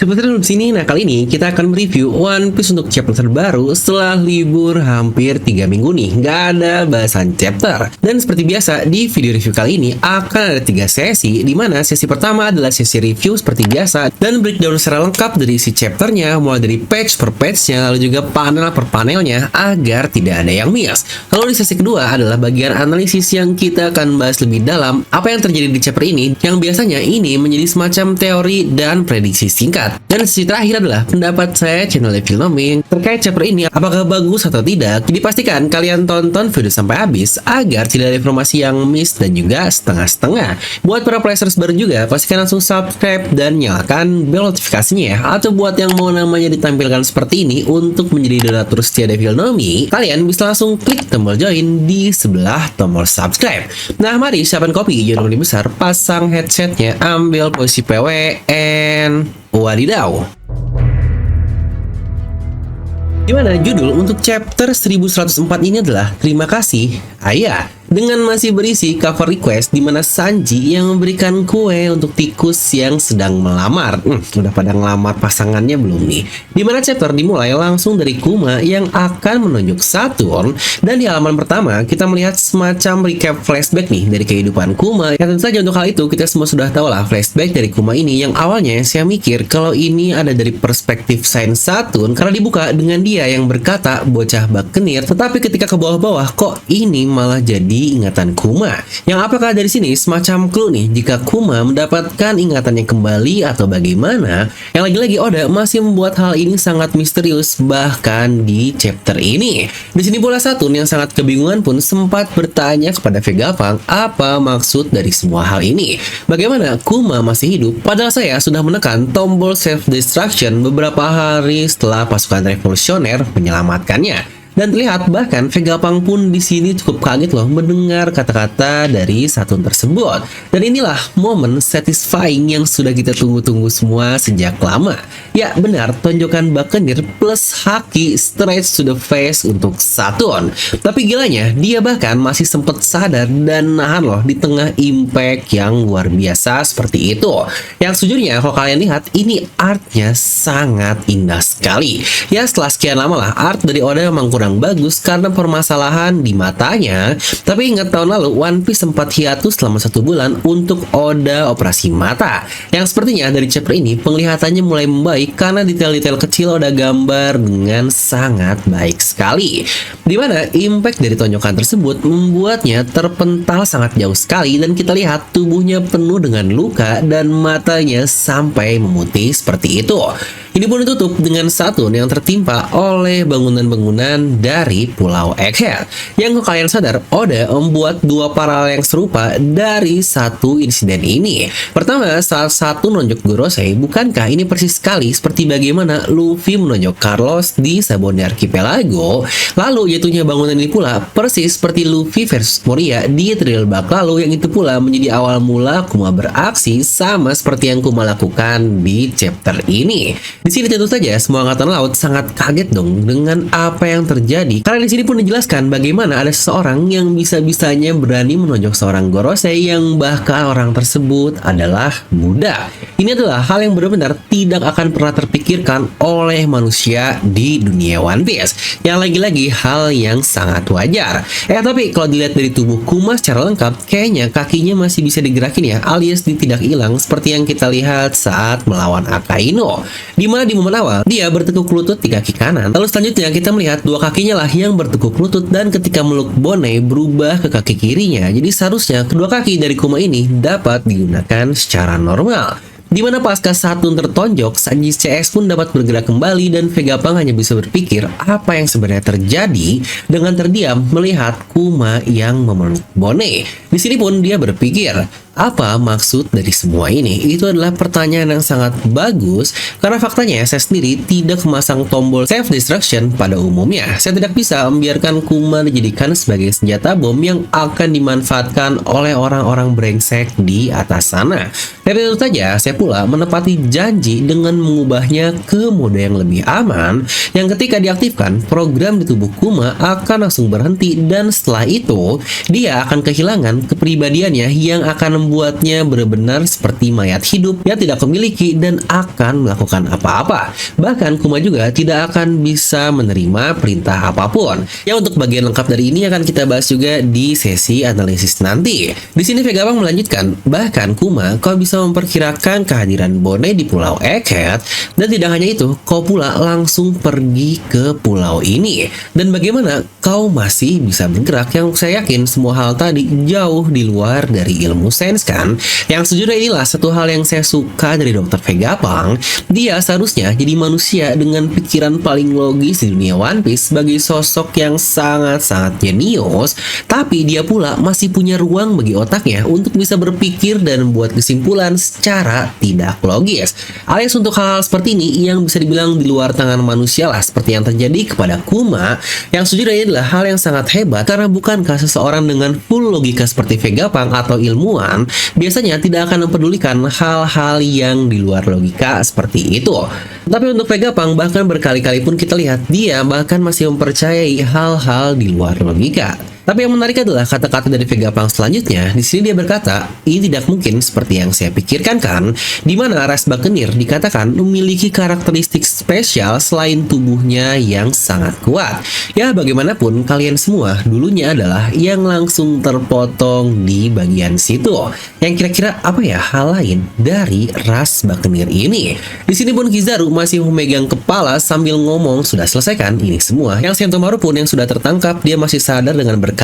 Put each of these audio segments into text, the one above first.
Sebenarnya di sini, nah kali ini kita akan mereview One Piece untuk chapter terbaru setelah libur hampir 3 minggu nih. Nggak ada bahasan chapter. Dan seperti biasa, di video review kali ini akan ada 3 sesi, di mana sesi pertama adalah sesi review seperti biasa, dan breakdown secara lengkap dari isi chapternya, mulai dari page per page-nya, lalu juga panel per panelnya, agar tidak ada yang miss. Lalu di sesi kedua adalah bagian analisis yang kita akan bahas lebih dalam apa yang terjadi di chapter ini, yang biasanya ini menjadi semacam teori dan prediksi singkat. Dan sesi terakhir adalah pendapat saya, channel Filming, terkait chapter ini apakah bagus atau tidak. Jadi pastikan kalian tonton video sampai habis agar tidak ada informasi yang miss dan juga setengah-setengah. Buat para players baru juga, pastikan langsung subscribe dan nyalakan bel notifikasinya ya. Atau buat yang mau namanya ditampilkan seperti ini untuk menjadi donatur setia Filming, kalian bisa langsung klik tombol join di sebelah tombol subscribe. Nah mari siapkan kopi, jangan lebih besar, pasang headsetnya, ambil posisi PW, and wadidaw. Dimana judul untuk chapter 1104 ini adalah Terima Kasih Ayah, dengan masih berisi cover request di mana Sanji yang memberikan kue untuk tikus yang sedang melamar. Udah pada ngelamar pasangannya belum nih? Dimana chapter dimulai langsung dari Kuma yang akan menunjuk Saturn, dan di halaman pertama kita melihat semacam recap flashback nih dari kehidupan Kuma. Ya tentu saja untuk hal itu kita semua sudah tahu lah flashback dari Kuma ini, yang awalnya saya mikir kalau ini ada dari perspektif Saint Saturn karena dibuka dengan dia yang berkata bocah bakenir, tetapi ketika ke bawah-bawah kok ini malah jadi ingatan Kuma. Yang apakah dari sini semacam clue nih jika Kuma mendapatkan ingatannya kembali atau bagaimana? Yang lagi-lagi Oda masih membuat hal ini sangat misterius bahkan di chapter ini. Di sini pula Saturn yang sangat kebingungan pun sempat bertanya kepada Vegapunk apa maksud dari semua hal ini. Bagaimana Kuma masih hidup padahal saya sudah menekan tombol self destruction beberapa hari setelah pasukan revolusioner menyelamatkannya. Dan terlihat bahkan Vegapunk pun di sini cukup kaget loh mendengar kata-kata dari Saturn tersebut. Dan inilah momen satisfying yang sudah kita tunggu-tunggu semua sejak lama. Ya benar, tonjokan Bakenir plus haki straight to the face untuk Saturn. Tapi gilanya, dia bahkan masih sempat sadar dan nahan loh di tengah impact yang luar biasa seperti itu. Yang sejujurnya kalau kalian lihat, ini artnya sangat indah sekali. Ya setelah sekian lama lah, art dari Oda memang kurang bagus karena permasalahan di matanya. Tapi ingat tahun lalu One Piece sempat hiatus selama 1 bulan untuk Oda operasi mata, yang sepertinya dari chapter ini penglihatannya mulai membaik karena detail-detail kecil Oda gambar dengan sangat baik sekali. Dimana impact dari tonjokan tersebut membuatnya terpental sangat jauh sekali, dan kita lihat tubuhnya penuh dengan luka dan matanya sampai memutih seperti itu. Ini pun ditutup dengan Saturn yang tertimpa oleh bangunan-bangunan dari Pulau Egghead. Yang kalian sadar, Oda membuat 2 paralel yang serupa dari satu insiden ini. Pertama, saat satu menonjok Gorosei, bukankah ini persis sekali seperti bagaimana Luffy menonjok Carlos di Sabaody Archipelago? Lalu jatuhnya bangunan ini pula persis seperti Luffy versus Moria di Trial Bak lalu, yang itu pula menjadi awal mula Kuma beraksi sama seperti yang Kuma lakukan di chapter ini. Di sini tentu saja semua angkatan laut sangat kaget dong dengan apa yang terjadi, karena di sini pun dijelaskan bagaimana ada seseorang yang bisa-bisanya berani menonjok seorang Gorosei yang bahkan orang tersebut adalah Buddha. Ini adalah hal yang benar-benar tidak akan pernah terpikirkan oleh manusia di dunia One Piece. Yang lagi-lagi hal yang sangat wajar. Tapi kalau dilihat dari tubuh Kuma secara lengkap, kayaknya kakinya masih bisa digerakin ya, alias tidak hilang seperti yang kita lihat saat melawan Akainu. Di momen awal dia bertekuk lutut di kaki kanan, lalu selanjutnya kita melihat 2 kakinya lah yang bertekuk lutut, dan ketika meluk Bone berubah ke kaki kirinya. Jadi seharusnya kedua kaki dari Kuma ini dapat digunakan secara normal. Dimana pasca Saturn tertonjok, Sanji CS pun dapat bergerak kembali, dan Vegapunk hanya bisa berpikir apa yang sebenarnya terjadi dengan terdiam melihat Kuma yang memeluk Bone. Di sini pun dia berpikir, apa maksud dari semua ini? Itu adalah pertanyaan yang sangat bagus, karena faktanya saya sendiri tidak memasang tombol self destruction pada umumnya. Saya tidak bisa membiarkan Kuma dijadikan sebagai senjata bom yang akan dimanfaatkan oleh orang-orang brengsek di atas sana. Tapi tentu saja saya pula menepati janji dengan mengubahnya ke mode yang lebih aman, yang ketika diaktifkan program di tubuh Kuma akan langsung berhenti, dan setelah itu dia akan kehilangan kepribadiannya yang akan membuatnya benar-benar seperti mayat hidup yang tidak memiliki dan akan melakukan apa-apa. Bahkan Kuma juga tidak akan bisa menerima perintah apapun. Ya, untuk bagian lengkap dari ini akan kita bahas juga di sesi analisis nanti. Di sini Vegapunk melanjutkan, bahkan Kuma, kau bisa memperkirakan kehadiran Bone di Pulau Egghead, dan tidak hanya itu, kau pula langsung pergi ke pulau ini. Dan bagaimana kau masih bisa bergerak, yang saya yakin semua hal tadi jauh di luar dari ilmu sains kan? Yang sejujurnya inilah satu hal yang saya suka dari Dr. Vegapunk. Dia seharusnya jadi manusia dengan pikiran paling logis di dunia One Piece sebagai sosok yang sangat-sangat jenius, tapi dia pula masih punya ruang bagi otaknya untuk bisa berpikir dan membuat kesimpulan secara tidak logis. Alias untuk hal-hal seperti ini yang bisa dibilang di luar tangan manusia lah, seperti yang terjadi kepada Kuma, yang sejujurnya adalah hal yang sangat hebat, karena bukankah seseorang dengan full logika seperti Vegapunk atau ilmuwan biasanya tidak akan mempedulikan hal-hal yang di luar logika seperti itu. Tapi untuk Vegapunk, bahkan berkali-kali pun kita lihat dia bahkan masih mempercayai hal-hal di luar logika. Tapi yang menarik adalah kata-kata dari Vegapunk selanjutnya. Di sini dia berkata, ini tidak mungkin seperti yang saya pikirkan kan, di mana ras Buccaneer dikatakan memiliki karakteristik spesial selain tubuhnya yang sangat kuat. Ya, bagaimanapun kalian semua dulunya adalah yang langsung terpotong di bagian situ. Yang kira-kira apa ya hal lain dari ras Buccaneer ini? Di sini pun Kizaru masih memegang kepala sambil ngomong, sudah selesai kan ini semua? Yang Sentomaru pun yang sudah tertangkap, dia masih sadar dengan berkata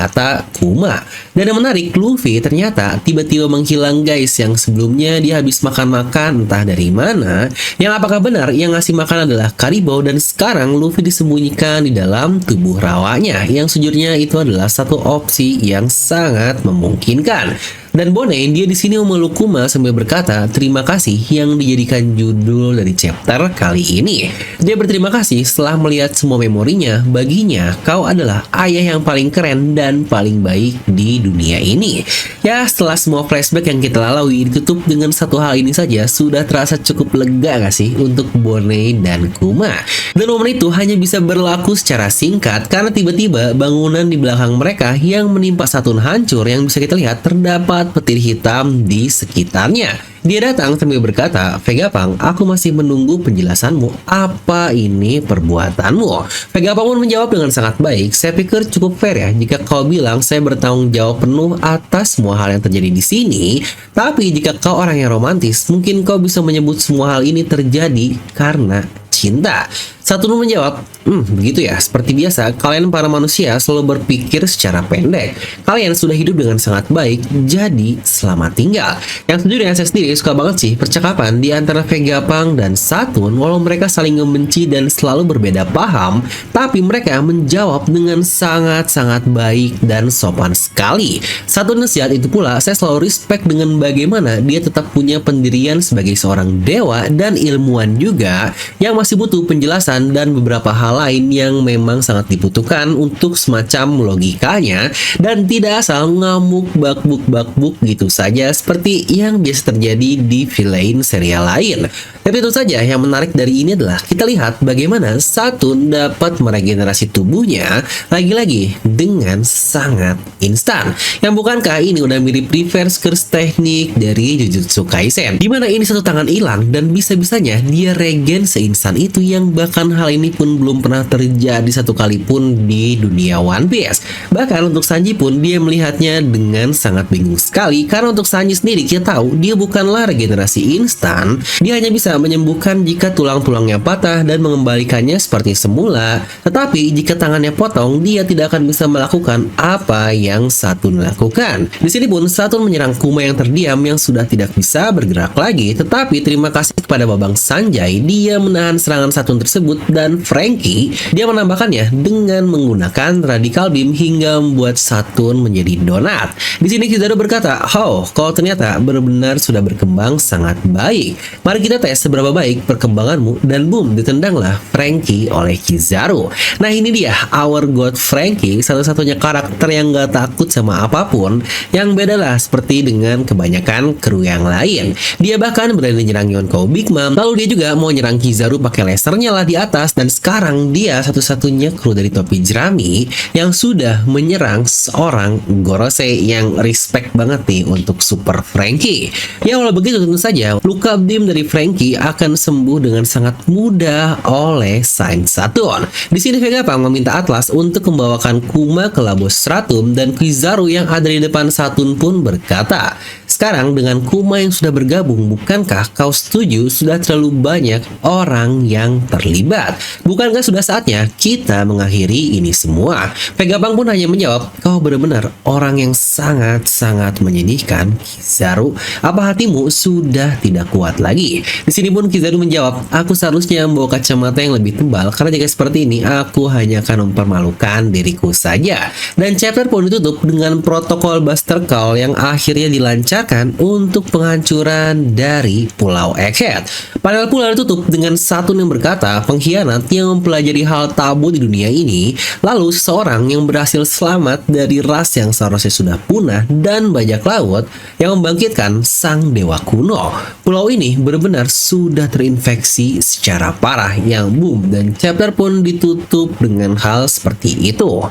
Kuma. Dan yang menarik, Luffy ternyata tiba-tiba menghilang guys, yang sebelumnya dia habis makan-makan entah dari mana. Yang apakah benar yang ngasih makan adalah Karibou, dan sekarang Luffy disembunyikan di dalam tubuh rawanya, yang sejujurnya itu adalah satu opsi yang sangat memungkinkan. Dan Bone, dia di sini memeluk Kuma sambil berkata terima kasih, yang dijadikan judul dari chapter kali ini. Dia berterima kasih setelah melihat semua memorinya. Baginya, kau adalah ayah yang paling keren dan paling baik di dunia ini. Ya, setelah semua flashback yang kita lalui ditutup dengan satu hal ini saja, sudah terasa cukup lega gak sih untuk Bone dan Kuma? Dan momen itu hanya bisa berlaku secara singkat karena tiba-tiba bangunan di belakang mereka yang menimpa Saturn hancur, yang bisa kita lihat terdapat petir hitam di sekitarnya. Dia datang sambil berkata, Vegapunk, aku masih menunggu penjelasanmu. Apa ini perbuatanmu? Vegapunk pun menjawab dengan sangat baik, saya pikir cukup fair ya jika kau bilang saya bertanggung jawab penuh atas semua hal yang terjadi di sini. Tapi jika kau orang yang romantis, mungkin kau bisa menyebut semua hal ini terjadi karena cinta. Saturn menjawab, begitu ya, seperti biasa, kalian para manusia selalu berpikir secara pendek. Kalian sudah hidup dengan sangat baik, jadi selamat tinggal. Yang sejujurnya saya sendiri suka banget sih percakapan di antara Vegapunk dan Saturn, walau mereka saling membenci dan selalu berbeda paham, tapi mereka menjawab dengan sangat-sangat baik dan sopan sekali. Saturn nasihat itu pula, saya selalu respect dengan bagaimana dia tetap punya pendirian sebagai seorang dewa dan ilmuwan juga, yang masih butuh penjelasan dan beberapa hal lain yang memang sangat dibutuhkan untuk semacam logikanya, dan tidak asal ngamuk bakbuk gitu saja seperti yang biasa terjadi di villain serial lain. Tapi itu saja yang menarik dari ini adalah kita lihat bagaimana Saturn dapat meregenerasi tubuhnya lagi-lagi dengan sangat instan. Yang bukankah ini udah mirip reverse curse teknik dari Jujutsu Kaisen, dimana ini satu tangan hilang dan bisa-bisanya dia regen seinstan itu, yang bahkan hal ini pun belum pernah terjadi satu kali pun di dunia One Piece. Bahkan untuk Sanji pun dia melihatnya dengan sangat bingung sekali, karena untuk Sanji sendiri kita tahu dia bukanlah regenerasi instan, dia hanya bisa menyembuhkan jika tulang-tulangnya patah dan mengembalikannya seperti semula. Tetapi jika tangannya potong, dia tidak akan bisa melakukan apa yang Saturn lakukan. Di sini pun Saturn menyerang Kuma yang terdiam, yang sudah tidak bisa bergerak lagi. Tetapi terima kasih kepada Babang Sanjay, dia menahan serangan Saturn tersebut, dan Franky dia menambahkannya dengan menggunakan Radical Beam hingga membuat Saturn menjadi donat. Di sini Kizaru berkata, "Oh, kau ternyata benar-benar sudah berkembang sangat baik. Mari kita tes seberapa baik perkembanganmu." Dan boom, ditendanglah Franky oleh Kizaru. Nah, ini dia our God Franky, satu-satunya karakter yang gak takut sama apapun. Yang beda lah seperti dengan kebanyakan kru yang lain. Dia bahkan berani nyerang Yonkou Big Mom, lalu dia juga mau nyerang Kizaru pakai pakai lasernya lah di atas, dan sekarang dia satu-satunya kru dari topi jerami yang sudah menyerang seorang Gorose yang respect banget nih untuk Super Franky. Ya walau begitu tentu saja luka beam dari Franky akan sembuh dengan sangat mudah oleh Saint Saturn. Di sini Vegapunk meminta Atlas untuk membawakan Kuma ke Labo Stratum, dan Kizaru yang ada di depan Saturn pun berkata, "Sekarang dengan Kuma yang sudah bergabung, bukankah kau setuju sudah terlalu banyak orang yang terlibat? Bukankah sudah saatnya kita mengakhiri ini semua?" Vegapunk pun hanya menjawab, "Kau benar-benar orang yang sangat-sangat menyedihkan, Kizaru. Apa hatimu sudah tidak kuat lagi?" Di sini pun Kizaru menjawab, "Aku seharusnya membawa kacamata yang lebih tebal karena jika seperti ini aku hanya akan mempermalukan diriku saja." Dan chapter pun ditutup dengan protokol Buster Call yang akhirnya dilancarkan untuk penghancuran dari Pulau Egghead. Panel pula ditutup dengan Saturn yang berkata, "Pengkhianat yang mempelajari hal tabu di dunia ini, lalu seseorang yang berhasil selamat dari ras yang seharusnya sudah punah dan bajak laut yang membangkitkan sang dewa kuno. Pulau ini benar-benar sudah terinfeksi secara parah," yang boom, dan chapter pun ditutup dengan hal seperti itu.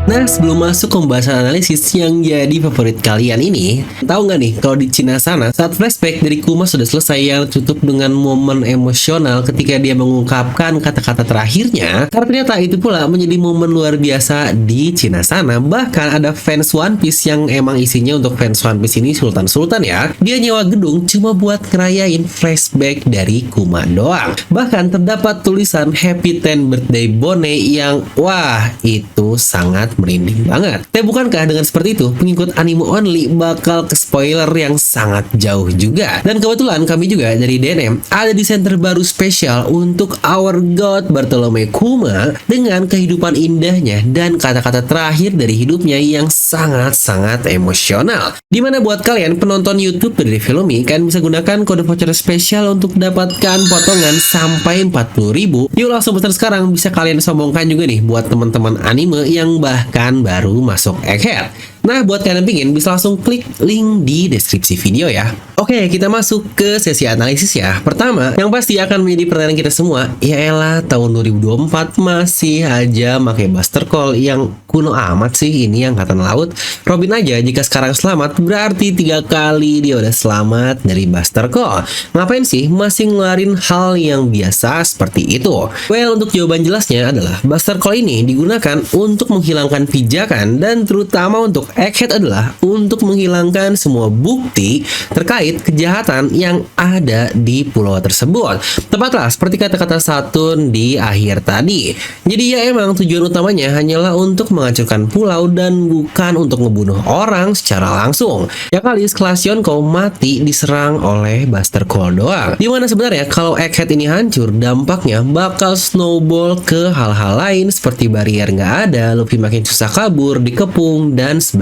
Nah, sebelum masuk ke pembahasan analisis yang jadi favorit kalian ini, tahu nggak nih kalau di Cina sana saat flashback dari Kuma sudah selesai yang tutup dengan momen emosional ketika dia mengungkapkan kata-kata terakhirnya, karena ternyata itu pula menjadi momen luar biasa di Cina sana. Bahkan ada fans One Piece yang emang isinya untuk fans One Piece ini sultan-sultan ya, dia nyewa gedung cuma buat ngerayain flashback dari Kuma doang. Bahkan terdapat tulisan Happy 10th Birthday Bone yang wah itu sangat merinding banget. Tapi bukankah dengan seperti itu pengikut anime only bakal ke spoiler yang sangat jauh juga? Dan kebetulan kami juga dari DNM ada desain terbaru spesial untuk Our God Bartolome Kuma dengan kehidupan indahnya dan kata-kata terakhir dari hidupnya yang sangat-sangat emosional. Dimana buat kalian penonton YouTube dari Filmi, kalian bisa gunakan kode voucher spesial untuk dapatkan potongan sampai 40.000. Yuk langsung pesan sekarang, bisa kalian sombongkan juga nih buat teman-teman anime yang bahkan baru masuk Egghead. Nah, buat kalian yang pingin bisa langsung klik link di deskripsi video ya. Oke, kita masuk ke sesi analisis ya. Pertama, yang pasti akan menjadi pertanyaan kita semua, ya elah tahun 2024 masih aja pakai Buster Call yang kuno amat sih ini angkatan laut. Robin aja jika sekarang selamat berarti 3 kali dia udah selamat dari Buster Call. Ngapain sih masih ngeluarin hal yang biasa seperti itu? Well, untuk jawaban jelasnya adalah Buster Call ini digunakan untuk menghilangkan pijakan dan terutama untuk Egghead adalah untuk menghilangkan semua bukti terkait kejahatan yang ada di pulau tersebut. Tepatlah seperti kata-kata Saturn di akhir tadi. Jadi ya emang tujuan utamanya hanyalah untuk menghancurkan pulau dan bukan untuk ngebunuh orang secara langsung. Ya kali sekelas Yonko mati diserang oleh Buster Call doang. Dimana sebenarnya kalau Egghead ini hancur, dampaknya bakal snowball ke hal-hal lain seperti barrier nggak ada, Luffy makin susah kabur, dikepung, dan sebagainya.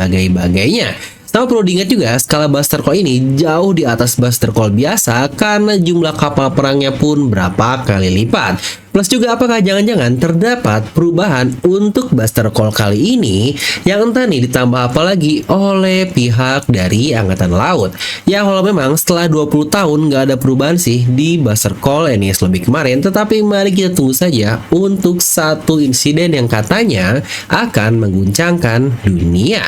Sama perlu diingat juga, skala Buster Call ini jauh di atas Buster Call biasa karena jumlah kapal perangnya pun berapa kali lipat. Plus juga apakah jangan-jangan terdapat perubahan untuk Buster Call kali ini yang entah nih ditambah apa lagi oleh pihak dari Angkatan Laut. Ya kalau memang setelah 20 tahun nggak ada perubahan sih di Buster Call Enies lebih kemarin, tetapi mari kita tunggu saja untuk satu insiden yang katanya akan mengguncangkan dunia.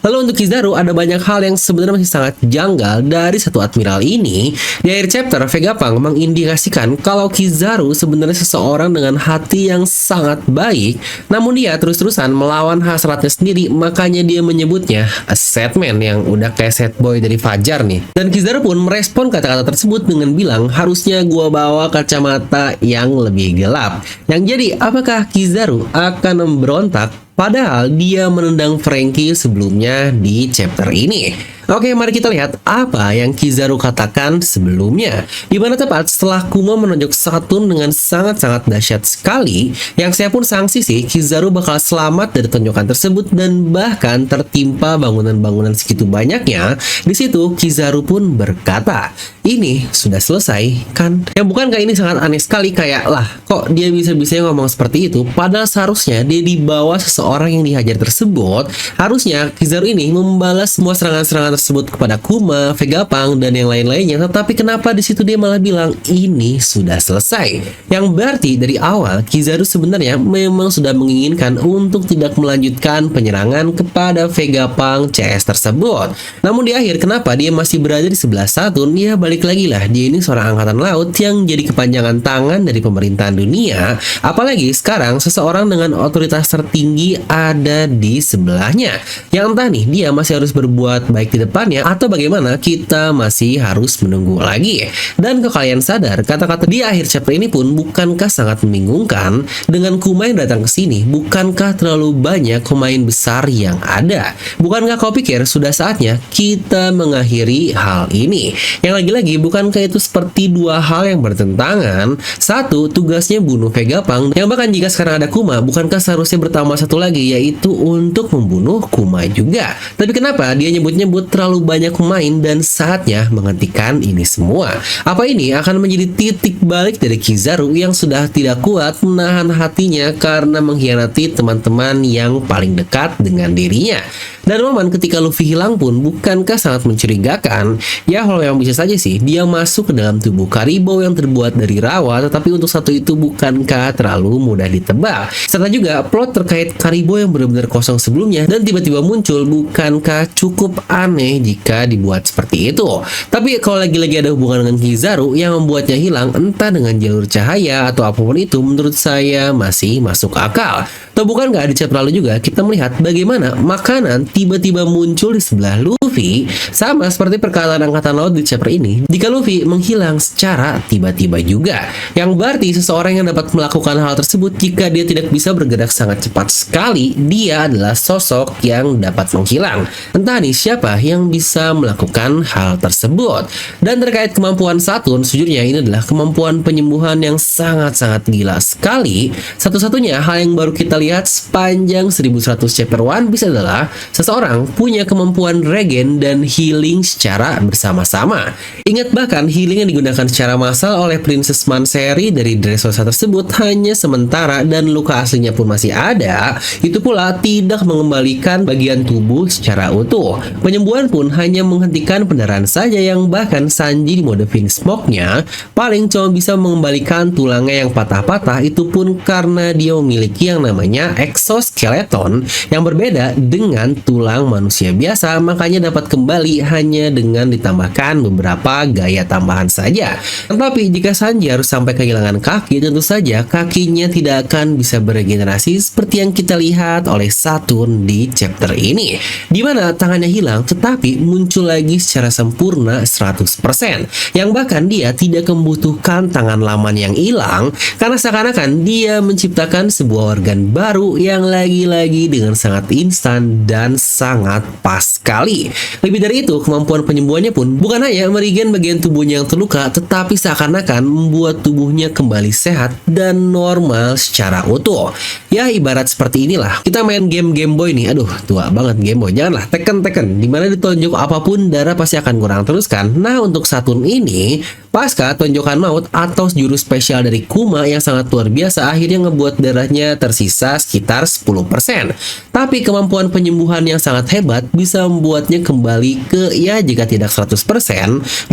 Lalu untuk Kizaru ada banyak hal yang sebenarnya masih sangat janggal dari satu admiral ini. Di akhir chapter, Vegapunk mengindikasikan kalau Kizaru sebenarnya seseorang dengan hati yang sangat baik, namun dia terus-terusan melawan hasratnya sendiri, makanya dia menyebutnya a sad man yang udah kayak sad boy dari Fajar nih. Dan Kizaru pun merespon kata-kata tersebut dengan bilang, harusnya gua bawa kacamata yang lebih gelap. Yang jadi, apakah Kizaru akan memberontak? Padahal dia menendang Franky sebelumnya di chapter ini. Oke, mari kita lihat apa yang Kizaru katakan sebelumnya. Di mana tepat setelah Kuma menunjuk Saturn dengan sangat-sangat dahsyat sekali, yang saya pun sangsi sih Kizaru bakal selamat dari tonjokan tersebut dan bahkan tertimpa bangunan-bangunan segitu banyaknya. Di situ Kizaru pun berkata, ini sudah selesai kan? Ya bukankah ini sangat aneh sekali, kayak lah kok dia bisa-bisanya ngomong seperti itu, padahal seharusnya dia di bawah seseorang yang dihajar tersebut. Harusnya Kizaru ini membalas semua serangan-serangan tersebut kepada Kuma, Vegapunk, dan yang lain-lainnya. Tetapi kenapa di situ dia malah bilang ini sudah selesai? Yang berarti dari awal Kizaru sebenarnya memang sudah menginginkan untuk tidak melanjutkan penyerangan kepada Vegapunk CS tersebut. Namun di akhir kenapa dia masih berada di sebelah Saturn? Ya balik lagi lah, dia ini seorang angkatan laut yang jadi kepanjangan tangan dari pemerintahan dunia. Apalagi sekarang seseorang dengan otoritas tertinggi ada di sebelahnya. Yang entah nih dia masih harus berbuat baik di depannya atau bagaimana, kita masih harus menunggu lagi. Dan kalau kalian sadar, kata-kata di akhir chapter ini pun bukankah sangat membingungkan? Dengan Kuma yang datang ke sini, bukankah terlalu banyak pemain besar yang ada? Bukankah kau pikir sudah saatnya kita mengakhiri hal ini? Yang lagi-lagi, bukankah itu seperti dua hal yang bertentangan? Satu, tugasnya bunuh Vegapunk, yang bahkan jika sekarang ada Kuma, bukankah seharusnya bertambah satu lagi, yaitu untuk membunuh Kuma juga? Tapi kenapa dia nyebut-nyebut terlalu banyak pemain dan saatnya menghentikan ini semua? Apa ini akan menjadi titik balik dari Kizaru yang sudah tidak kuat menahan hatinya karena mengkhianati teman-teman yang paling dekat dengan dirinya? Dan momen ketika Luffy hilang pun bukankah sangat mencurigakan? Ya kalau yang bisa saja sih, dia masuk ke dalam tubuh Karibo yang terbuat dari rawa, tetapi untuk satu itu bukankah terlalu mudah ditebak? Serta juga plot terkait Karibo yang benar-benar kosong sebelumnya dan tiba-tiba muncul, bukankah cukup aneh jika dibuat seperti itu? Tapi kalau lagi-lagi ada hubungan dengan Kizaru yang membuatnya hilang, entah dengan jalur cahaya atau apapun itu, menurut saya masih masuk akal. Atau bukankah di chapter lalu juga kita melihat bagaimana makanan tiba-tiba muncul di sebelah Luffy, sama seperti perkataan angkatan laut di chapter ini, jika Luffy menghilang secara tiba-tiba juga. Yang berarti seseorang yang dapat melakukan hal tersebut jika dia tidak bisa bergerak sangat cepat sekali, dia adalah sosok yang dapat menghilang. Entah nih siapa yang bisa melakukan hal tersebut. Dan terkait kemampuan Saturn, sejujurnya ini adalah kemampuan penyembuhan yang sangat-sangat gila sekali. Satu-satunya hal yang baru kita lihat sepanjang 1100 chapter One Piece adalah seseorang punya kemampuan regen dan healing secara bersama-sama. Ingat bahkan healing yang digunakan secara massal oleh Princess Manseri dari Dressrosa tersebut hanya sementara dan luka aslinya pun masih ada. Itu pula tidak mengembalikan bagian tubuh secara utuh. Penyembuhan pun hanya menghentikan pendarahan saja, yang bahkan Sanji di mode finish smoke-nya paling cuma bisa mengembalikan tulangnya yang patah-patah, itu pun karena dia memiliki yang namanya exoskeleton yang berbeda dengan tulang manusia biasa, makanya dapat kembali hanya dengan ditambahkan beberapa gaya tambahan saja. Tetapi jika Sanji harus sampai kehilangan kaki, tentu saja kakinya tidak akan bisa beregenerasi seperti yang kita lihat oleh Saturn di chapter ini, di mana tangannya hilang tetapi muncul lagi secara sempurna 100%, yang bahkan dia tidak membutuhkan tangan laman yang hilang karena seakan-akan dia menciptakan sebuah organ baru yang lagi-lagi dengan sangat instan dan sangat pas sekali. Lebih dari itu, kemampuan penyembuhannya pun bukan hanya merigen bagian tubuhnya yang terluka, tetapi seakan-akan membuat tubuhnya kembali sehat dan normal secara utuh. Ya ibarat seperti inilah kita main game Boy nih, aduh tua banget Game Boy, janganlah Tekken dimana ditonjok apapun darah pasti akan kurang terus kan. Nah untuk Saturn ini, pasca tonjokan maut atau jurus spesial dari Kuma yang sangat luar biasa, akhirnya ngebuat darahnya tersisa sekitar 10%. Tapi kemampuan penyembuhan yang sangat hebat bisa membuatnya kembali ke, ya jika tidak 100%, 80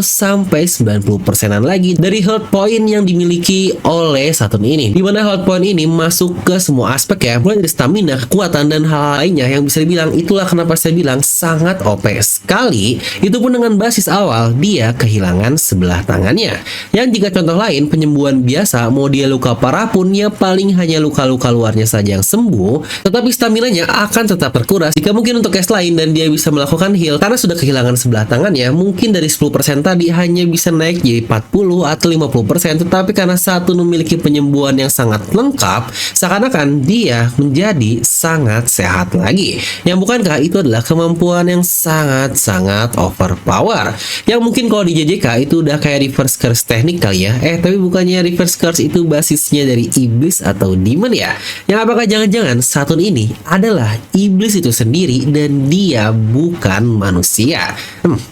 sampai 90%-an lagi dari health point yang dimiliki oleh Saturn ini. Dimana health point ini masuk ke semua aspek ya, mulai dari stamina, kekuatan, dan hal lainnya yang bisa dibilang itulah kenapa saya bilang sangat OP sekali. Itu pun dengan basis awal dia kehilangan sebelah tangannya. Yang jika contoh lain penyembuhan biasa, mau dia luka parah pun ya paling hanya luka-luka luarnya saja yang sembuh, tetapi staminanya akan tetap terkuras. Jika mungkin untuk case lain dan dia bisa melakukan heal karena sudah kehilangan sebelah tangannya, mungkin dari 10% tadi hanya bisa naik jadi 40 atau 50%, tetapi karena satu memiliki penyembuhan yang sangat lengkap, seakan-akan dia menjadi sangat sehat lagi. Yang bukankah itu adalah kemampuan yang sangat-sangat overpower, yang mungkin kalau di JJK itu udah kayak reverse curse teknik kali ya. Tapi bukannya reverse curse itu basisnya dari iblis atau demon ya? Yang apakah jangan-jangan Saturn ini adalah iblis itu sendiri dan dia bukan manusia?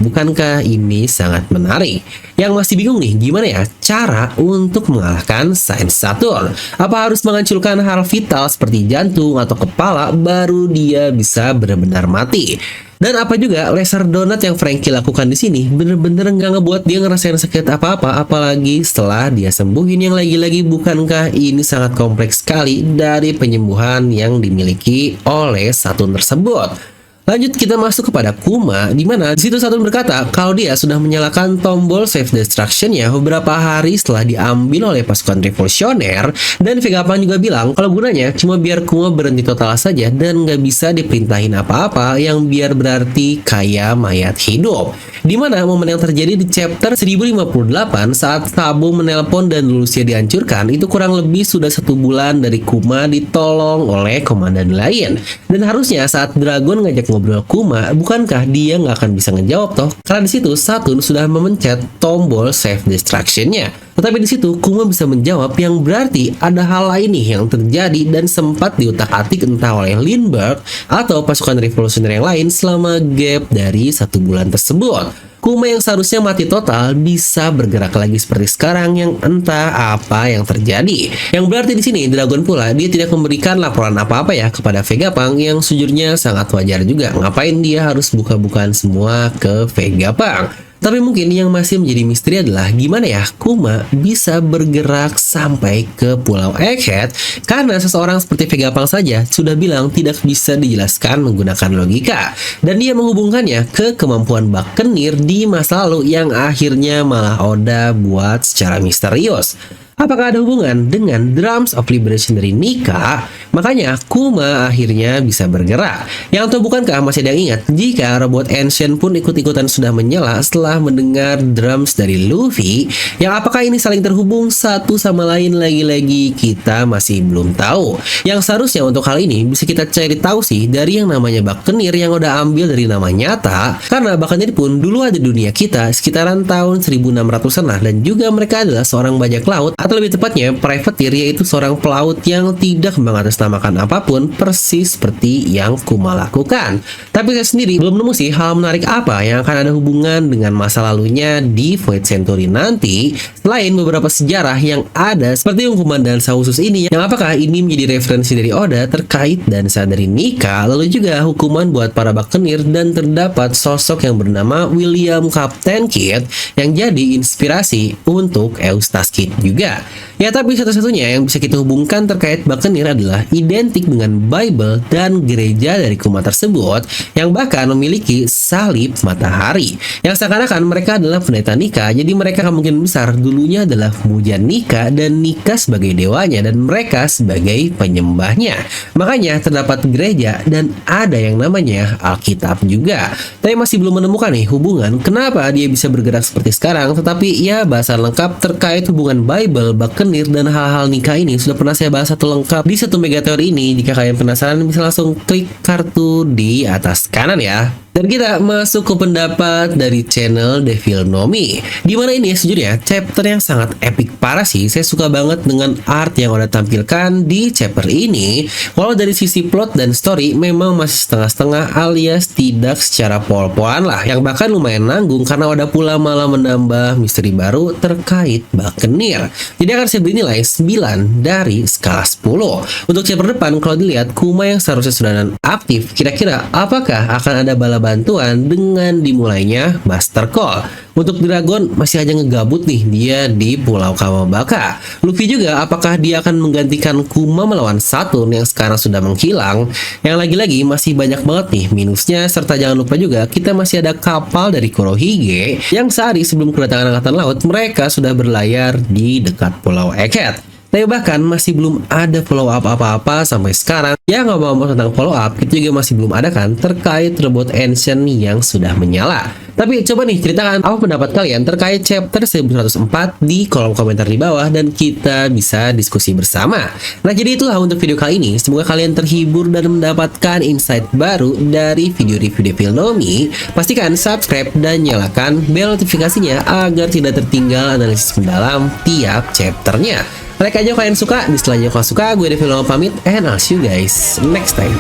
Bukankah ini sangat menarik? Yang masih bingung nih, gimana ya cara untuk mengalahkan Saint Saturn? Apa harus menghancurkan hal vital seperti jantung atau kepala baru dia bisa benar-benar mati? Dan apa juga laser donat yang Frankie lakukan di sini bener-bener nggak ngebuat dia ngerasain sakit apa-apa, apalagi setelah dia sembuhin. Yang lagi-lagi bukankah ini sangat kompleks sekali dari penyembuhan yang dimiliki oleh Saturn tersebut. Lanjut kita masuk kepada Kuma, di mana di situ Saturn berkata kalau dia sudah menyalakan tombol save destruction-nya beberapa hari setelah diambil oleh pasukan revolusioner, dan Vegapunk juga bilang kalau gunanya cuma biar Kuma berhenti total saja dan nggak bisa diperintahin apa-apa yang biar berarti kayak mayat hidup. Dimana momen yang terjadi di chapter 1058 saat Sabo menelpon dan Lucia dihancurkan itu kurang lebih sudah 1 bulan dari Kuma ditolong oleh komandan lain. Dan harusnya saat Dragon ngajak ngobrol Kuma, bukankah dia nggak akan bisa ngejawab toh? Karena di situ Saturn sudah memencet tombol save destruction-nya. Tetapi di situ Kuma bisa menjawab yang berarti ada hal lain nih yang terjadi dan sempat diutak-atik entah oleh Lindbergh atau pasukan revolusioner yang lain selama gap dari 1 bulan tersebut. Kuma yang seharusnya mati total bisa bergerak lagi seperti sekarang yang entah apa yang terjadi. Yang berarti di sini Dragon pula dia tidak memberikan laporan apa-apa ya kepada Vegapunk yang sejujurnya sangat wajar juga. Ngapain dia harus buka-bukaan semua ke Vegapunk? Tapi mungkin yang masih menjadi misteri adalah gimana ya Kuma bisa bergerak sampai ke Pulau Egghead, karena seseorang seperti Vegapunk saja sudah bilang tidak bisa dijelaskan menggunakan logika. Dan dia menghubungkannya ke kemampuan Buccaneer di masa lalu yang akhirnya malah Oda buat secara misterius. Apakah ada hubungan dengan Drums of Liberation dari Nika? Makanya Kuma akhirnya bisa bergerak. Yang tahu bukankah masih ada yang ingat jika robot Ancient pun ikut-ikutan sudah menyala setelah mendengar drums dari Luffy? Yang apakah ini saling terhubung satu sama lain? Lagi-lagi kita masih belum tahu. Yang seharusnya untuk hal ini bisa kita cari tahu sih dari yang namanya Buccaneer yang udah ambil dari nama nyata. Karena Buccaneer pun dulu ada di dunia kita sekitaran tahun 1600-an lah, dan juga mereka adalah seorang bajak laut atau lebih tepatnya privateer, yaitu seorang pelaut yang tidak mengatasnamakan apapun persis seperti yang Kuma lakukan. Tapi saya sendiri belum nemu sih hal menarik apa yang akan ada hubungan dengan masa lalunya di Void Century nanti selain beberapa sejarah yang ada seperti hukuman dansa khusus ini, yang apakah ini menjadi referensi dari Oda terkait dansa dari Nika, lalu juga hukuman buat para Buccaneer, dan terdapat sosok yang bernama William Captain Kidd yang jadi inspirasi untuk Eustace Kidd juga. Ya, tapi satu-satunya yang bisa kita hubungkan terkait Buccaneer adalah identik dengan Bible dan gereja dari Kuma tersebut yang bahkan memiliki salib matahari. Yang seakan-akan mereka adalah pendeta Nika, jadi mereka kemungkinan besar dulunya adalah pemuja Nika dan Nika sebagai dewanya dan mereka sebagai penyembahnya. Makanya terdapat gereja dan ada yang namanya Alkitab juga. Tapi masih belum menemukan nih hubungan kenapa dia bisa bergerak seperti sekarang, tetapi ya bahasan lengkap terkait hubungan Bible, Buccaneer, dan hal-hal Nika ini sudah pernah saya bahas satu lengkap di satu Megateor ini. Jika kalian penasaran bisa langsung klik kartu di atas kanan ya. Dan kita masuk ke pendapat dari channel Devil Nomi, dimana ini sejujurnya chapter yang sangat epic parah sih. Saya suka banget dengan art yang udah tampilkan di chapter ini. Walau dari sisi plot dan story memang masih setengah-setengah alias tidak secara pol-polan lah, yang bahkan lumayan nanggung karena udah pula malah menambah misteri baru terkait Buccaneer. Jadi akan saya beri nilai 9 dari skala 10. Untuk chapter depan kalau dilihat Kuma yang seharusnya sudah aktif, kira-kira apakah akan ada bala bantuan dengan dimulainya Master Call? Untuk Dragon masih aja ngegabut nih dia di Pulau Kamabaka. Luffy juga apakah dia akan menggantikan Kuma melawan Saturn yang sekarang sudah menghilang? Yang lagi-lagi masih banyak banget nih minusnya, serta jangan lupa juga kita masih ada kapal dari Kurohige yang sehari sebelum kedatangan Angkatan Laut mereka sudah berlayar di dekat Pulau Egghead. Tapi bahkan masih belum ada follow up apa-apa sampai sekarang. Ya ngomong-ngomong tentang follow up, itu juga masih belum ada kan terkait robot Ancient yang sudah menyala. Tapi coba nih ceritakan apa pendapat kalian terkait chapter 1104 di kolom komentar di bawah dan kita bisa diskusi bersama. Nah jadi itulah untuk video kali ini. Semoga kalian terhibur dan mendapatkan insight baru dari video review Devil Nomi. Pastikan subscribe dan nyalakan bel notifikasinya agar tidak tertinggal analisis mendalam tiap chapternya. Like aja kalau kalian suka, dislike aja kalau suka. Gue Devil Nomi pamit, and I'll see you guys next time.